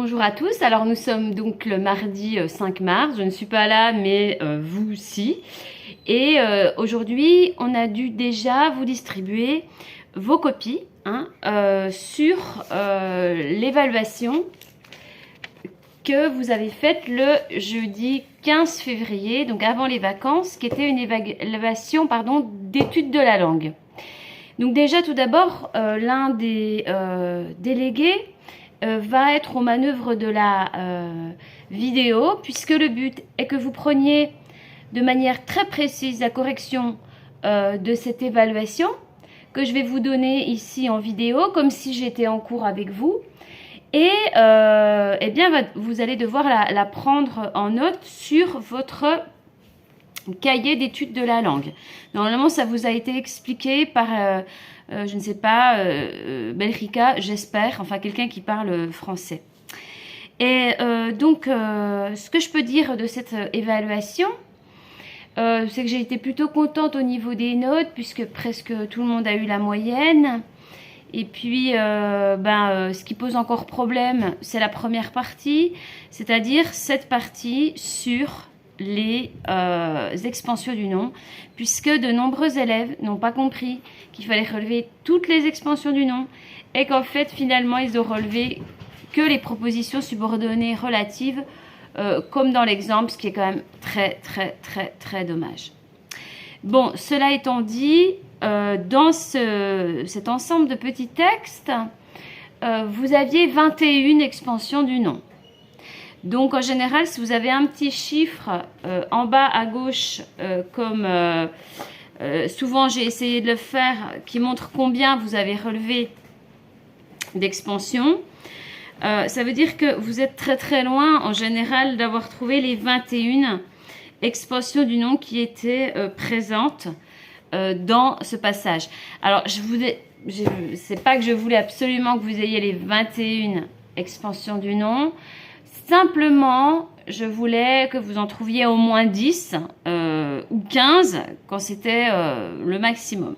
Bonjour à tous, alors nous sommes donc le mardi 5 mars, je ne suis pas là mais vous aussi. Et aujourd'hui on a dû déjà vous distribuer vos copies sur l'évaluation que vous avez faite le jeudi 15 février, donc avant les vacances, qui était une évaluation d'études de la langue. Donc déjà tout d'abord, l'un des délégués va être aux manœuvres de la vidéo, puisque le but est que vous preniez de manière très précise la correction de cette évaluation que je vais vous donner ici en vidéo, comme si j'étais en cours avec vous. Et eh bien, vous allez devoir la prendre en note sur votre cahier d'études de la langue. Normalement, ça vous a été expliqué par, je ne sais pas, Belrica, j'espère, enfin quelqu'un qui parle français. Et donc, ce que je peux dire de cette évaluation, c'est que j'ai été plutôt contente au niveau des notes, puisque presque tout le monde a eu la moyenne. Et puis, ce qui pose encore problème, c'est la première partie, c'est-à-dire cette partie sur les expansions du nom, puisque de nombreux élèves n'ont pas compris qu'il fallait relever toutes les expansions du nom et qu'en fait, finalement, ils ont relevé que les propositions subordonnées relatives, comme dans l'exemple, ce qui est quand même très dommage. Bon, cela étant dit, dans cet ensemble de petits textes, vous aviez 21 expansions du nom. Donc en général, si vous avez un petit chiffre en bas à gauche, comme souvent j'ai essayé de le faire, qui montre combien vous avez relevé d'expansions, ça veut dire que vous êtes très loin en général d'avoir trouvé les 21 expansions du nom qui étaient présentes dans ce passage. Alors, c'est pas que je voulais absolument que vous ayez les 21 expansions du nom. Simplement, je voulais que vous en trouviez au moins 10 ou 15 quand c'était le maximum.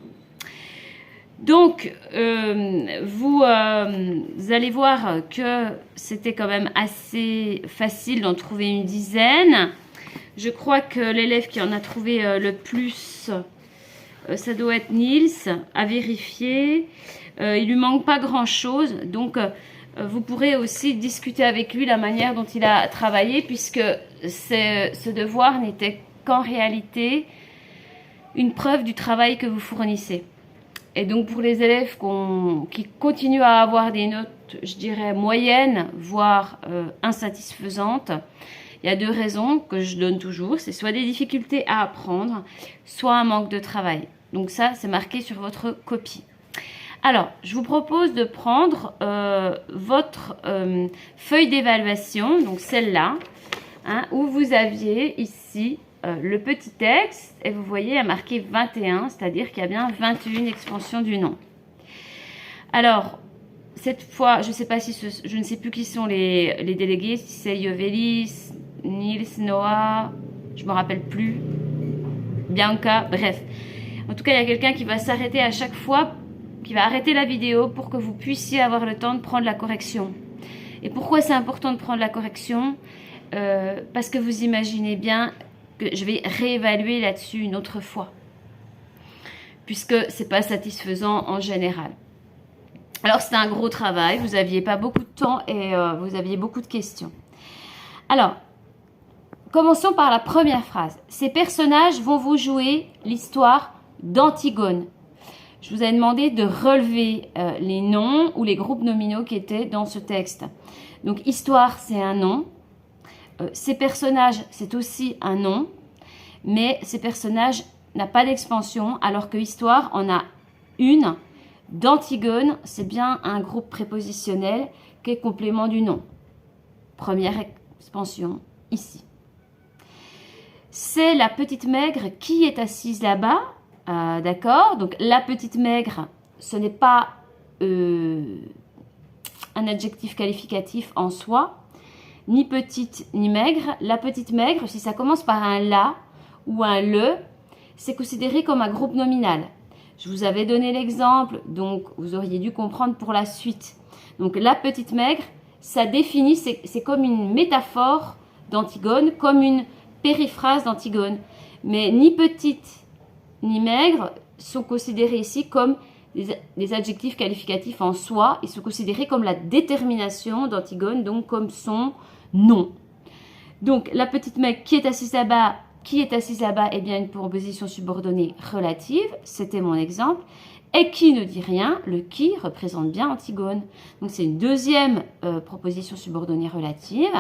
Donc, vous allez voir que c'était quand même assez facile d'en trouver une dizaine. Je crois que l'élève qui en a trouvé le plus, ça doit être Niels, à vérifier. Il lui manque pas grand-chose, donc vous pourrez aussi discuter avec lui la manière dont il a travaillé, puisque ce devoir n'était qu'en réalité une preuve du travail que vous fournissez. Et donc pour les élèves qui continuent à avoir des notes, je dirais, moyennes, voire insatisfaisantes, il y a deux raisons que je donne toujours. C'est soit des difficultés à apprendre, soit un manque de travail. Donc ça, c'est marqué sur votre copie. Alors, je vous propose de prendre votre feuille d'évaluation, donc celle-là, où vous aviez ici le petit texte, et vous voyez, il y a marqué 21, c'est-à-dire qu'il y a bien 21 expansions du nom. Alors, cette fois, je ne sais plus qui sont les délégués, si c'est Yovelis, Niels, Noah, je ne me rappelle plus, Bianca, bref. En tout cas, il y a quelqu'un qui va s'arrêter à chaque fois, qui va arrêter la vidéo pour que vous puissiez avoir le temps de prendre la correction. Et pourquoi c'est important de prendre la correction? Parce que vous imaginez bien que je vais réévaluer là-dessus une autre fois, puisque c'est pas satisfaisant en général. Alors c'est un gros travail, vous n'aviez pas beaucoup de temps et vous aviez beaucoup de questions. Alors, commençons par la première phrase. Ces personnages vont vous jouer l'histoire d'Antigone. Je vous ai demandé de relever les noms ou les groupes nominaux qui étaient dans ce texte. Donc, histoire, c'est un nom. Ces personnages, c'est aussi un nom. Mais ces personnages n'ont pas d'expansion, alors que histoire en a une. D'Antigone, c'est bien un groupe prépositionnel qui est complément du nom. Première expansion, ici. C'est la petite maigre qui est assise là-bas. D'accord, donc la petite maigre, ce n'est pas un adjectif qualificatif en soi, ni petite ni maigre. La petite maigre, si ça commence par un la ou un le, c'est considéré comme un groupe nominal. Je vous avais donné l'exemple, donc vous auriez dû comprendre pour la suite. Donc la petite maigre ça définit, c'est comme une métaphore d'Antigone, comme une périphrase d'Antigone. Mais ni petite ni maigre sont considérés ici comme des adjectifs qualificatifs en soi. Ils sont considérés comme la détermination d'Antigone, donc comme son nom. Donc la petite maigre qui est assise là-bas, eh bien une proposition subordonnée relative, c'était mon exemple. Et qui ne dit rien, le qui représente bien Antigone. Donc c'est une deuxième proposition subordonnée relative.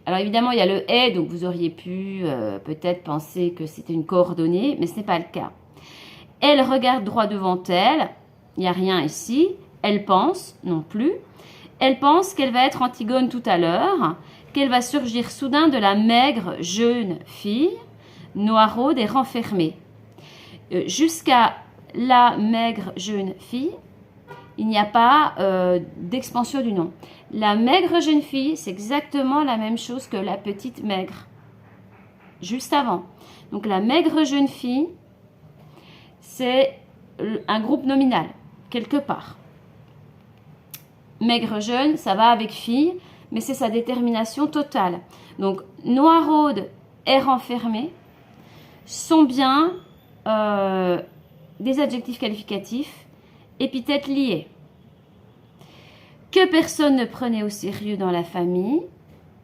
Alors évidemment, il y a le est, donc vous auriez pu peut-être penser que c'était une coordonnée, mais ce n'est pas le cas. Elle regarde droit devant elle, il n'y a rien ici. Elle pense, non plus. Elle pense qu'elle va être Antigone tout à l'heure, qu'elle va surgir soudain de la maigre jeune fille, noiraude et renfermée. Jusqu'à la maigre jeune fille, il n'y a pas d'expansion du nom. La maigre jeune fille, c'est exactement la même chose que la petite maigre, juste avant. Donc la maigre jeune fille, c'est un groupe nominal, quelque part. Maigre jeune, ça va avec fille, mais c'est sa détermination totale. Donc noiraude et renfermée sont bien des adjectifs qualificatifs, épithètes liés. Que personne ne prenait au sérieux dans la famille,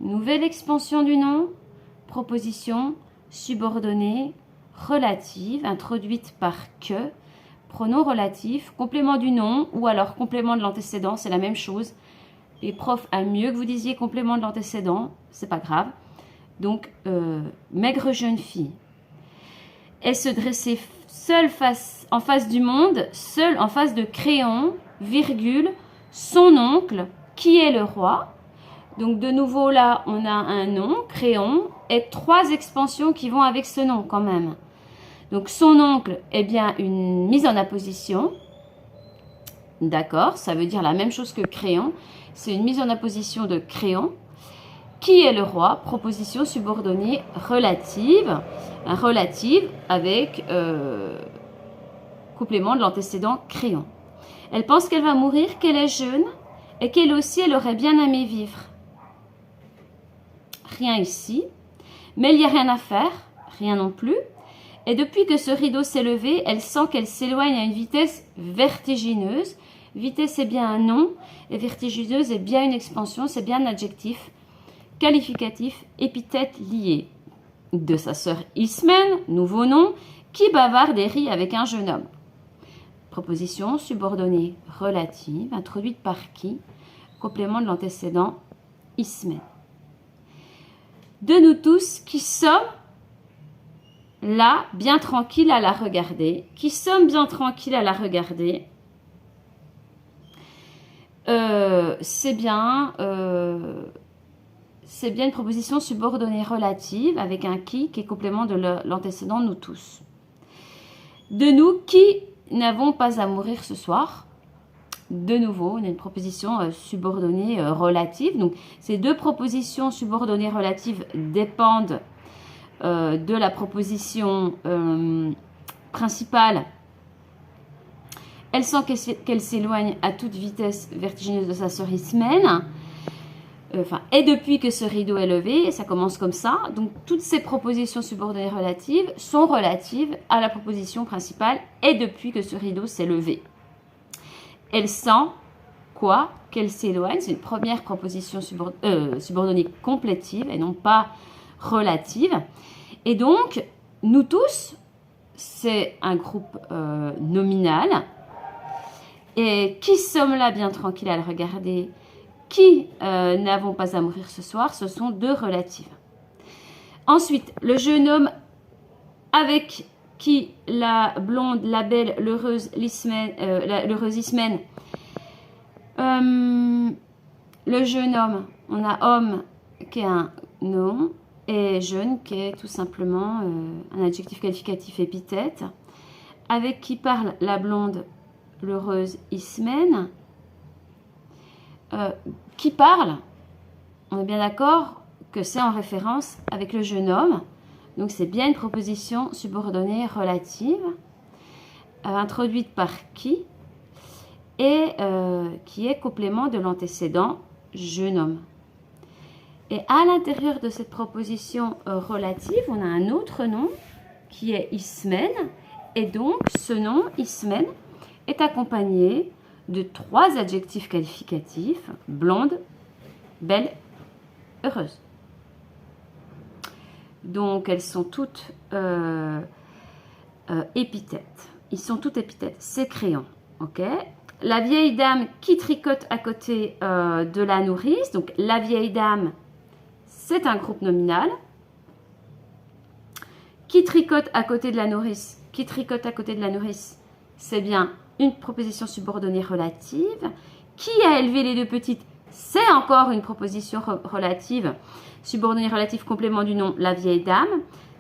nouvelle expansion du nom, proposition subordonnée relative, introduite par que, pronom relatif, complément du nom ou alors complément de l'antécédent, c'est la même chose. Les profs aiment mieux que vous disiez complément de l'antécédent, c'est pas grave. Donc, maigre jeune fille. Elle se dressait seule en face du monde, seule en face de Créon, virgule, son oncle, qui est le roi. Donc de nouveau là, on a un nom, Créon, et 3 expansions qui vont avec ce nom quand même. Donc son oncle est bien une mise en apposition. D'accord, ça veut dire la même chose que Créon. C'est une mise en apposition de Créon. Qui est le roi? Proposition subordonnée relative. Un relative avec complément de l'antécédent Créon. Elle pense qu'elle va mourir, qu'elle est jeune et qu'elle aussi, elle aurait bien aimé vivre. Rien ici. Mais il n'y a rien à faire, rien non plus. Et depuis que ce rideau s'est levé, elle sent qu'elle s'éloigne à une vitesse vertigineuse. Vitesse est bien un nom et vertigineuse est bien une expansion, c'est bien un adjectif qualificatif, épithète lié. De sa sœur Ismène, nouveau nom, qui bavarde et rit avec un jeune homme. Proposition subordonnée relative, introduite par qui? Complément de l'antécédent Ismène. De nous tous qui sommes là, bien tranquilles à la regarder, c'est bien une proposition subordonnée relative avec un qui est complément de l'antécédent nous tous. De nous qui n'avons pas à mourir ce soir. De nouveau, on a une proposition subordonnée relative. Donc, ces 2 propositions subordonnées relatives dépendent de la proposition principale. Elle sent qu'elle s'éloigne à toute vitesse vertigineuse de sa sœur Ismène. Et depuis que ce rideau est levé, ça commence comme ça. Donc, toutes ces propositions subordonnées relatives sont relatives à la proposition principale et depuis que ce rideau s'est levé. Elle sent quoi? Qu'elle s'éloigne. C'est une première proposition subordonnée complétive et non pas relative. Et donc, nous tous, c'est un groupe nominal. Et qui sommes là bien tranquilles à le regarder? Qui n'avons pas à mourir ce soir? Ce sont 2 relatives. Ensuite, le jeune homme avec qui la blonde, la belle, l'heureuse Ismène, le jeune homme, on a homme qui est un nom et jeune qui est tout simplement un adjectif qualificatif épithète. Avec qui parle la blonde, l'heureuse Ismène. Qui parle, on est bien d'accord que c'est en référence avec le jeune homme. Donc, c'est bien une proposition subordonnée relative, introduite par qui et qui est complément de l'antécédent jeune homme. Et à l'intérieur de cette proposition relative, on a un autre nom qui est Ismen. Et donc, ce nom, Ismen, est accompagné de 3 adjectifs qualificatifs, blonde, belle, heureuse. Donc, elles sont toutes épithètes. Ils sont toutes épithètes. C'est crayon, ok? La vieille dame qui tricote à côté de la nourrice. Donc, la vieille dame, c'est un groupe nominal. Qui tricote à côté de la nourrice? Qui tricote à côté de la nourrice? C'est bien une proposition subordonnée relative. Qui a élevé les 2 petites? C'est encore une proposition relative, subordonnée relative, complément du nom, la vieille dame.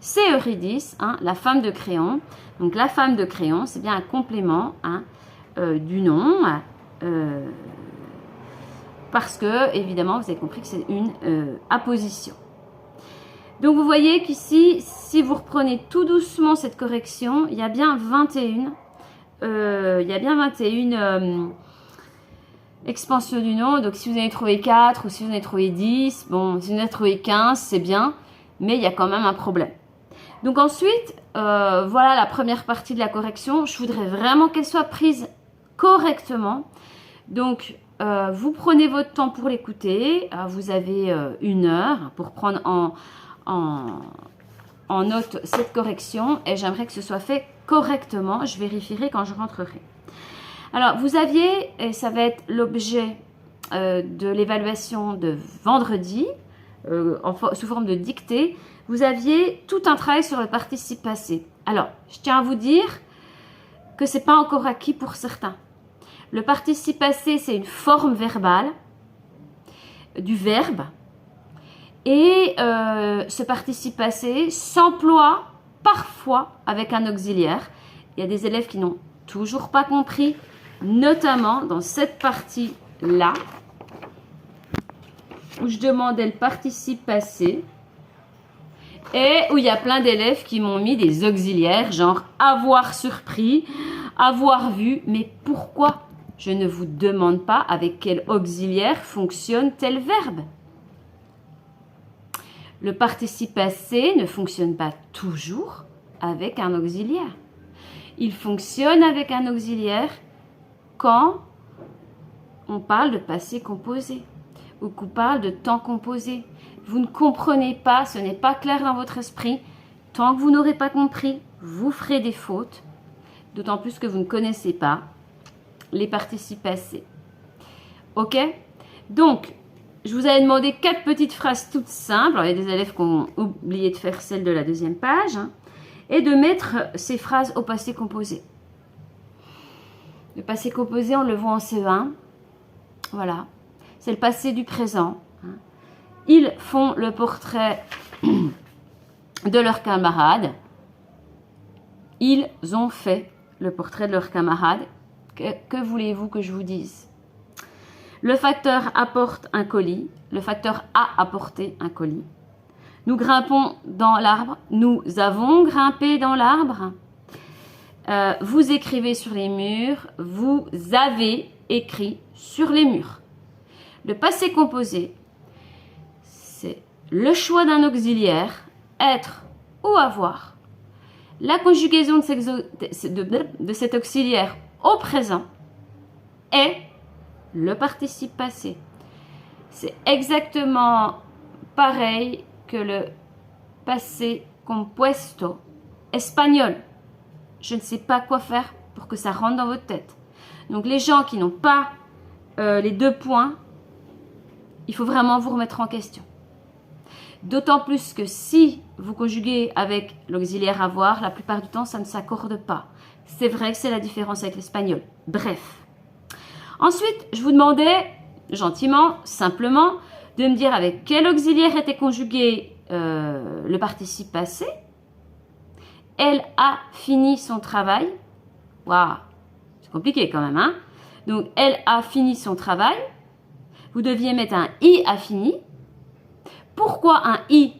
C'est Eurydice, hein, la femme de crayon. Donc la femme de crayon, c'est bien un complément hein, du nom. Parce que, évidemment, vous avez compris que c'est une apposition. Donc vous voyez qu'ici, si vous reprenez tout doucement cette correction, il y a bien 21. Il y a bien 21 expansions du nom. Donc si vous en avez trouvé 4 ou si vous en avez trouvé 10, bon, si vous en avez trouvé 15, c'est bien. Mais il y a quand même un problème. Donc ensuite, voilà la première partie de la correction. Je voudrais vraiment qu'elle soit prise correctement. Donc, vous prenez votre temps pour l'écouter. Vous avez 1 heure pour prendre en note cette correction. Et j'aimerais que ce soit fait correctement. Je vérifierai quand je rentrerai. Alors, vous aviez, et ça va être l'objet de l'évaluation de vendredi, sous forme de dictée, vous aviez tout un travail sur le participe passé. Alors, je tiens à vous dire que ce n'est pas encore acquis pour certains. Le participe passé, c'est une forme verbale du verbe. Et ce participe passé s'emploie parfois avec un auxiliaire. Il y a des élèves qui n'ont toujours pas compris, notamment dans cette partie-là, où je demandais le participe passé. Et où il y a plein d'élèves qui m'ont mis des auxiliaires, genre avoir surpris, avoir vu. Mais pourquoi je ne vous demande pas avec quel auxiliaire fonctionne tel verbe? Le participe passé ne fonctionne pas toujours avec un auxiliaire. Il fonctionne avec un auxiliaire quand on parle de passé composé ou qu'on parle de temps composé. Vous ne comprenez pas, ce n'est pas clair dans votre esprit. Tant que vous n'aurez pas compris, vous ferez des fautes. D'autant plus que vous ne connaissez pas les participes passés. Ok? Donc, je vous avais demandé 4 petites phrases toutes simples. Alors, il y a des élèves qui ont oublié de faire celle de la 2e page. Hein, et de mettre ces phrases au passé composé. Le passé composé, on le voit en CE1. Voilà. C'est le passé du présent. Hein. Ils font le portrait de leurs camarades. Ils ont fait le portrait de leurs camarades. Que voulez-vous que je vous dise? Le facteur apporte un colis. Le facteur a apporté un colis. Nous grimpons dans l'arbre. Nous avons grimpé dans l'arbre. Vous écrivez sur les murs. Vous avez écrit sur les murs. Le passé composé, c'est le choix d'un auxiliaire, être ou avoir. La conjugaison de cet auxiliaire au présent est le participe passé. C'est exactement pareil que le passé compuesto espagnol. Je ne sais pas quoi faire pour que ça rentre dans votre tête. Donc les gens qui n'ont pas les 2 points, il faut vraiment vous remettre en question. D'autant plus que si vous conjuguez avec l'auxiliaire avoir, la plupart du temps, ça ne s'accorde pas. C'est vrai que c'est la différence avec l'espagnol. Bref. Ensuite, je vous demandais, gentiment, simplement, de me dire avec quel auxiliaire était conjugué le participe passé. Elle a fini son travail. Waouh, c'est compliqué quand même, hein? Donc, elle a fini son travail. Vous deviez mettre un i a fini. Pourquoi un i?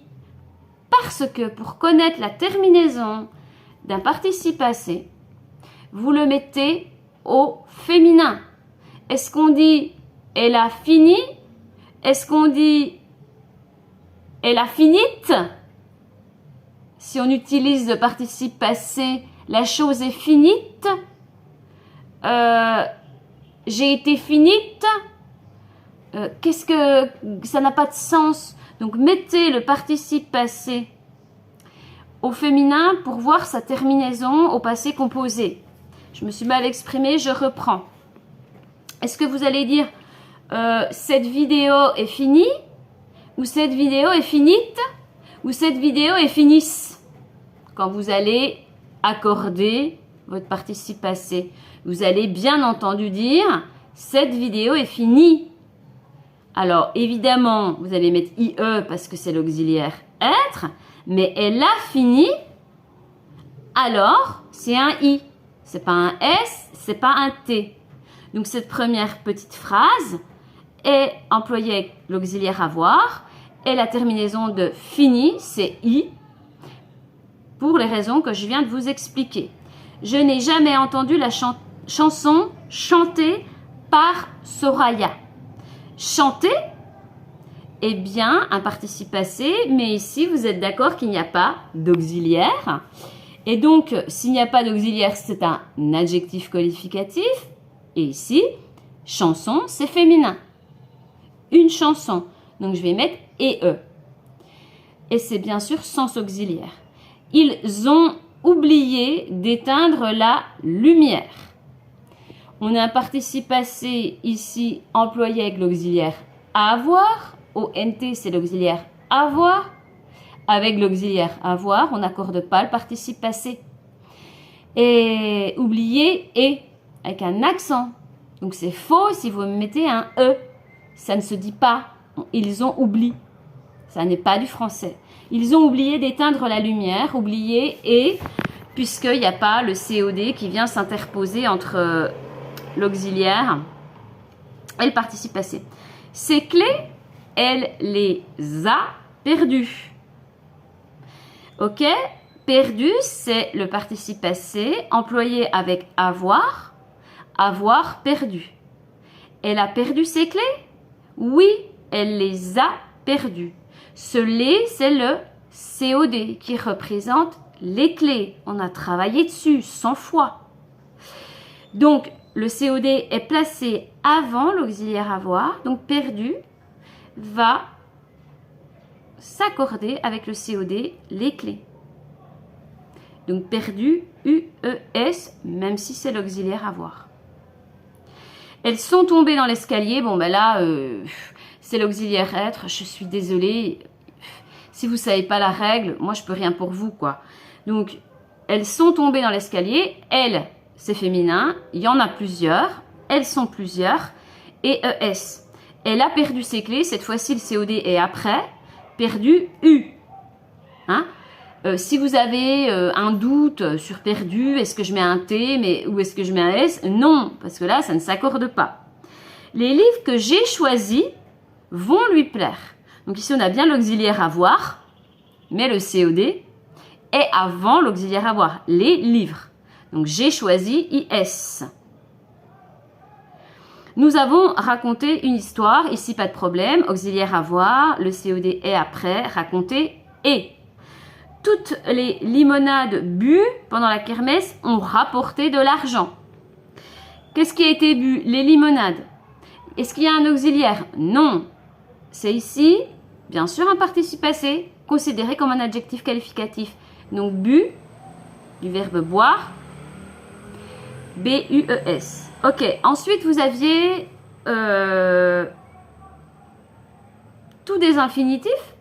Parce que pour connaître la terminaison d'un participe passé, vous le mettez au féminin. Est-ce qu'on dit elle a fini Est-ce qu'on dit elle a finite? Si on utilise le participe passé, la chose est finite. J'ai été finite. Qu'est-ce que ça n'a pas de sens? Donc mettez le participe passé au féminin pour voir sa terminaison au passé composé. Je me suis mal exprimée, je reprends. Est-ce que vous allez dire cette vidéo est finie, ou cette vidéo est finite, ou cette vidéo est finisse? Quand vous allez accorder votre participe passé, vous allez bien entendu dire cette vidéo est finie. Alors évidemment, vous allez mettre IE parce que c'est l'auxiliaire être, mais elle a fini, alors c'est un I. C'est pas un S, c'est pas un T. Donc cette première petite phrase est employée avec l'auxiliaire avoir et la terminaison de fini, c'est I, pour les raisons que je viens de vous expliquer. Je n'ai jamais entendu la chanson chantée par Soraya. Chanter, eh bien, un participe passé, mais ici, vous êtes d'accord qu'il n'y a pas d'auxiliaire. Et donc, s'il n'y a pas d'auxiliaire, c'est un adjectif qualificatif. Et ici, chanson, c'est féminin. Une chanson. Donc, je vais mettre EE. Et c'est bien sûr sans auxiliaire. Ils ont oublié d'éteindre la lumière. On a un participe passé ici employé avec l'auxiliaire avoir. ONT, c'est l'auxiliaire avoir. Avec l'auxiliaire avoir, on n'accorde pas le participe passé. Et oublier et avec un accent. Donc c'est faux si vous mettez un E. Ça ne se dit pas. Ils ont oublié. Ça n'est pas du français. Ils ont oublié d'éteindre la lumière. Oublié et, puisqu'il n'y a pas le COD qui vient s'interposer entre l'auxiliaire et le participe passé. Ces clés, elle les a perdues. Ok? Perdu, c'est le participe passé employé avec avoir. Avoir perdu. Elle a perdu ses clés? Oui, elle les a perdues. Ce les, c'est le COD qui représente les clés. On a travaillé dessus 100 fois. Donc, le COD est placé avant l'auxiliaire avoir. Donc, perdu va s'accorder avec le COD les clés. Donc, perdu, UES, même si c'est l'auxiliaire avoir. Elles sont tombées dans l'escalier. Bon, ben là, c'est l'auxiliaire être. Je suis désolée. Si vous ne savez pas la règle, moi, je peux rien pour vous, quoi. Donc, elles sont tombées dans l'escalier. Elles, c'est féminin. Il y en a plusieurs. Elles sont plusieurs. Et ES. Elle a perdu ses clés. Cette fois-ci, le COD est après. Perdu, U. Hein? Si vous avez un doute sur perdu, est-ce que je mets un T ou est-ce que je mets un S? Non, parce que là, ça ne s'accorde pas. Les livres que j'ai choisis vont lui plaire. Donc ici, on a bien l'auxiliaire avoir, mais le COD est avant l'auxiliaire avoir. Les livres. Donc j'ai choisi IS. Nous avons raconté une histoire. Ici, pas de problème. Auxiliaire avoir, le COD est après. Raconter et. Toutes les limonades bues pendant la kermesse ont rapporté de l'argent. Qu'est-ce qui a été bu? Les limonades. Est-ce qu'il y a un auxiliaire? Non. C'est ici, bien sûr, un participe passé, considéré comme un adjectif qualificatif. Donc, bu, du verbe boire, B-U-E-S. Ok, ensuite, vous aviez tous des infinitifs.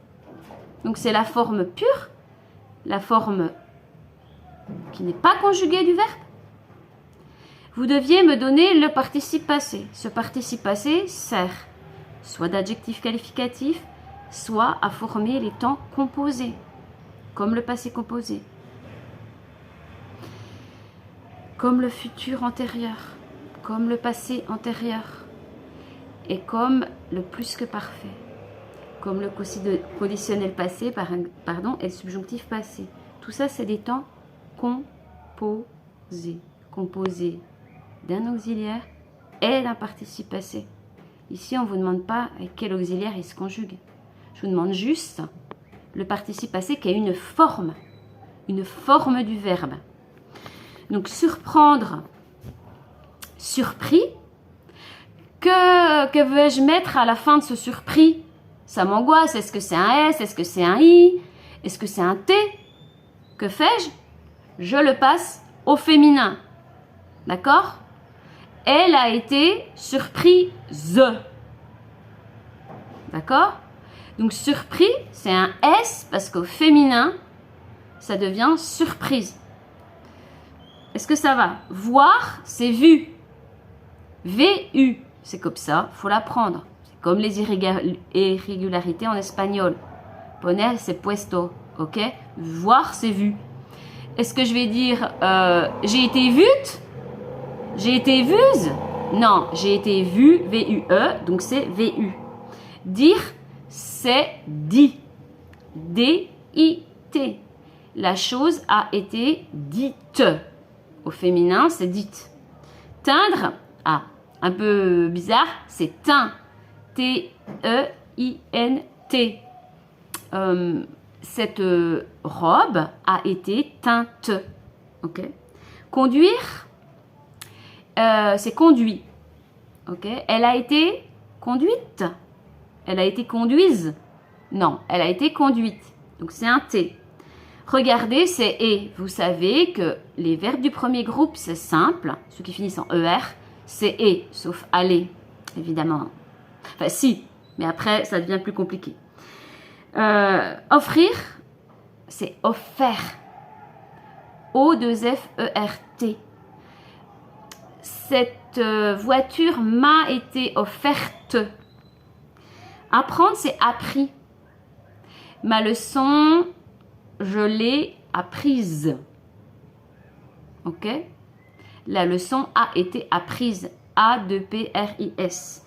Donc, c'est la forme pure. La forme qui n'est pas conjuguée du verbe. Vous deviez me donner le participe passé. Ce participe passé sert soit d'adjectif qualificatif, soit à former les temps composés, comme le passé composé, comme le futur antérieur, comme le passé antérieur, et comme le plus que parfait. Comme le conditionnel passé, et le subjonctif passé. Tout ça, c'est des temps composés. Composés d'un auxiliaire et d'un participe passé. Ici, on ne vous demande pas avec quel auxiliaire il se conjugue. Je vous demande juste le participe passé qui a une forme du verbe. Donc, surprendre, surpris. Que veux-je mettre à la fin de ce surpris? Ça m'angoisse. Est-ce que c'est un S? Est-ce que c'est un I? Est-ce que c'est un T? Que fais-je? Je le passe au féminin. D'accord? Elle a été surprise. D'accord? Donc, surpris, c'est un S parce qu'au féminin, ça devient surprise. Est-ce que ça va? Voir, c'est vu. VU, c'est comme ça, il faut l'apprendre. C'est comme les irrégularités en espagnol. Poner, c'est puesto. Ok? Voir, c'est vu. Est-ce que je vais dire j'ai été vue? J'ai été vuse? Non, j'ai été vue, V-U-E, donc c'est V-U. Dire, c'est dit. D-I-T. La chose a été dite. Au féminin, c'est dite. Teindre, un peu bizarre, c'est teint. T-E-I-N-T. Cette robe a été teinte. Ok. Conduire, c'est conduit. Ok. Elle a été conduite. Elle a été conduise. Non, elle a été conduite. Donc c'est un T. Regarder, c'est et. Vous savez que les verbes du premier groupe, c'est simple. Ceux qui finissent en ER, c'est et, sauf aller, évidemment. Enfin, si, mais après, ça devient plus compliqué. Offrir, c'est offert. O-2-F-E-R-T. Cette voiture m'a été offerte. Apprendre, c'est appris. Ma leçon, je l'ai apprise. Ok? La leçon a été apprise. A-2-P-R-I-S.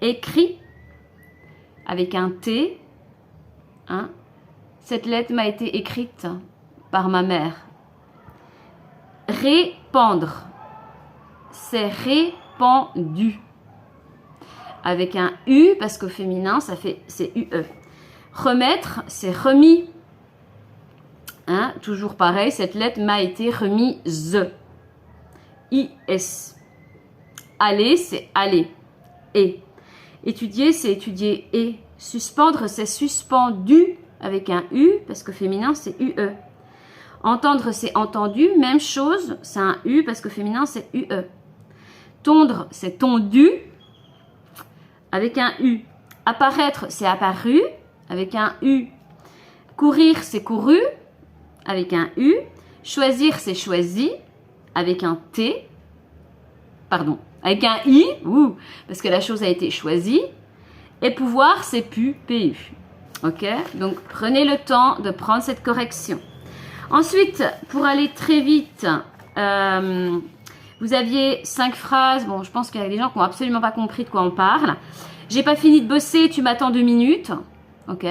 Écrit avec un T. Hein? Cette lettre m'a été écrite par ma mère. Répandre. C'est répandu. Avec un U, parce qu'au féminin, c'est UE. Remettre, c'est remis. Hein? Toujours pareil, cette lettre m'a été remise. I-S. Aller, c'est aller. Et. Étudier, c'est étudier. Et. Suspendre, c'est suspendu avec un U, parce que féminin, c'est UE. Entendre, c'est entendu. Même chose, c'est un U, parce que féminin, c'est UE. Tondre, c'est tondu, avec un U. Apparaître, c'est apparu, avec un U. Courir, c'est couru, avec un U. Choisir, c'est choisi, avec un T. Pardon, avec un I, parce que la chose a été choisie. Et pouvoir, c'est pu, PU. Ok? Donc, prenez le temps de prendre cette correction. Ensuite, pour aller très vite, vous aviez 5 phrases. Bon, je pense qu'il y a des gens qui n'ont absolument pas compris de quoi on parle. J'ai pas fini de bosser, tu m'attends 2 minutes. Ok?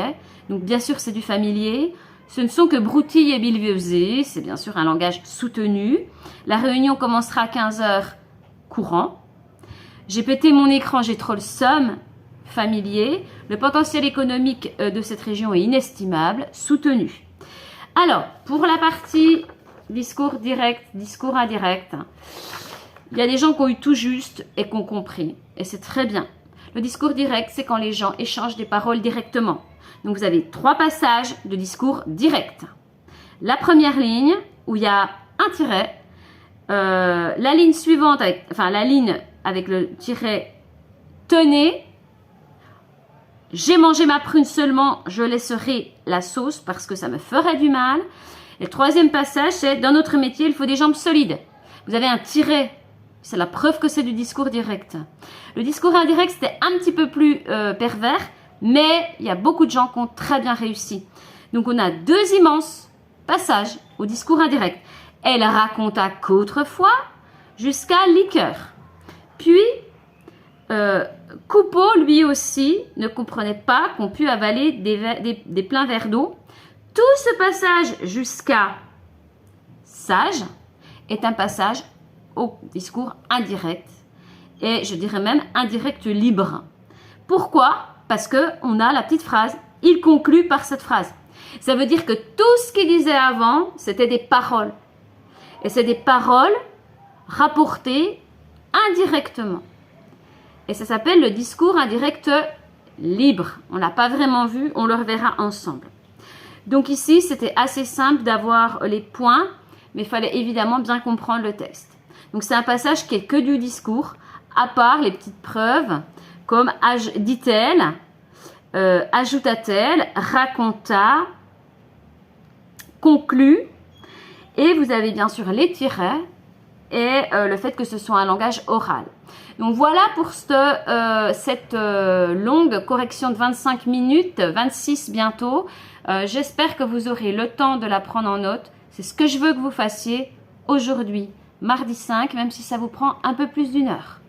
Donc, bien sûr, c'est du familier. Ce ne sont que broutilles et bilviosées. C'est bien sûr un langage soutenu. La réunion commencera à 15h courant. J'ai pété mon écran, j'ai trop le seum. Familier. Le potentiel économique de cette région est inestimable. Soutenu. Alors, pour la partie discours direct, discours indirect, il y a des gens qui ont eu tout juste et qui ont compris. Et c'est très bien. Le discours direct, c'est quand les gens échangent des paroles directement. Donc, vous avez 3 passages de discours direct. La première ligne, où il y a un tiret. La ligne suivante, la ligne avec le tiret « Tenez ». J'ai mangé ma prune seulement, je laisserai la sauce parce que ça me ferait du mal. Et le troisième passage, c'est dans notre métier, il faut des jambes solides. Vous avez un tiret, c'est la preuve que c'est du discours direct. Le discours indirect, c'était un petit peu plus pervers, mais il y a beaucoup de gens qui ont très bien réussi. Donc, on a 2 immenses passages au discours indirect. Elle raconta qu'autrefois, jusqu'à liqueur. Puis, Coupeau, lui aussi, ne comprenait pas qu'on pût avaler des pleins verres d'eau. Tout ce passage jusqu'à sage est un passage au discours indirect. Et je dirais même indirect libre. Pourquoi? Parce qu'on a la petite phrase. Il conclut par cette phrase. Ça veut dire que tout ce qu'il disait avant, c'était des paroles. Et c'est des paroles rapportées indirectement. Et ça s'appelle le discours indirect libre. On ne l'a pas vraiment vu, on le reverra ensemble. Donc ici, c'était assez simple d'avoir les points, mais il fallait évidemment bien comprendre le texte. Donc c'est un passage qui est que du discours, à part les petites preuves, comme dit-elle, ajouta-t-elle, raconta, conclut, et vous avez bien sûr les tirets et le fait que ce soit un langage oral. Donc voilà pour cette longue correction de 25 minutes, 26 bientôt. J'espère que vous aurez le temps de la prendre en note. C'est ce que je veux que vous fassiez aujourd'hui, mardi 5, même si ça vous prend un peu plus d'1 heure.